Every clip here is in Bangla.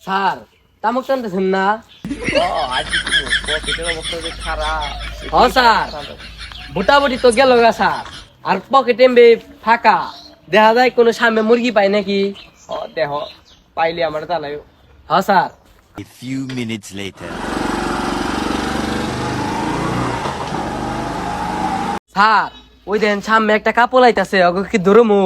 স্যার তামুক টানতেছেন না? হ স্যার, বুটাবুটি তো গেল গা স্যার, আর পকেটে ফাঁকা। দেখা যায় কোনো সামনে মুরগি পাই নাকি? দেহ পাইলে আমার জানাই। হ sir. A few minutes later. Sir ওই দেখেন সামনে একটা কাপড় আইতাছে, ওকে কি ধরমু?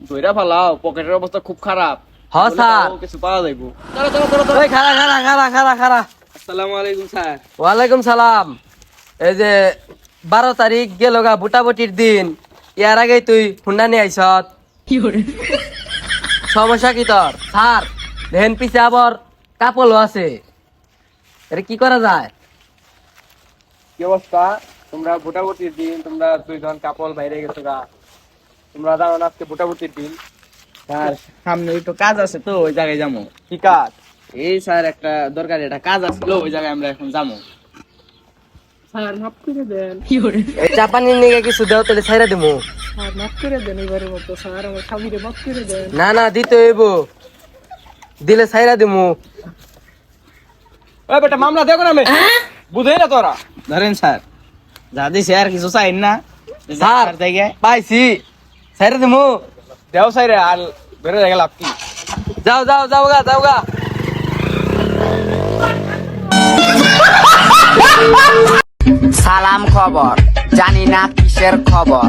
ধইরা ফালাও, পকেটের অবস্থা খুব খারাপ। হ স্যার। বলে তাও কিছু পাওয়া যাইবো। চলো চলো চলো চলো। ওই খারা খারা খারা খারা খারা। আসসালামু আলাইকুম স্যার। ওয়ালাইকুম সালাম। এই যে 12 তারিখ গেল গা বুটাবুটির দিন, ইয়ার আগে তুই হুন্ডা নিয়ে আইসত। সমস্যা কি তোর? স্যার দেখেন পিছে আবার কাপড়ও আছে, এটা কি করা যায়? কি অবস্থা? তোমরা ভোটাভুটির দিন, তোমরা দুইজন কাপল বাইরে গেছো গা। তোমরা জানো না আজকে ভোটাভুটির দিন? স্যার সামনে একটু কাজ আছে তো ওই জায়গায় যাবো। কি কাজ? এই স্যার একটা দরকারি একটা কাজ আসলো ওই জায়গায় আমরা এখন যাবো। স্যার মাফ করে দেন, এই চাপানির নিয়ে কিছু দেও তাহলে ছাইরা দেবো। স্যার মাফ করে দেন এবারের মতো, স্যার আমার স্বামীরে মাফ করে দেন। না না দিতে হইব, দিলে ছাইরা দেবো। ওই বেটা মামলা দেখো না আমি বুঝে না তোরা। ধরেন স্যার, যা দিছে আর কিছু চাই না স্যার জায়গায়। পাইছি, ছাইরা দেবো। দেও সাইরে আর বেরো জায়গা লাভ কি? যাও যাও যাও গা যাও গা। সালাম খবর, জানি না কিসের খবর।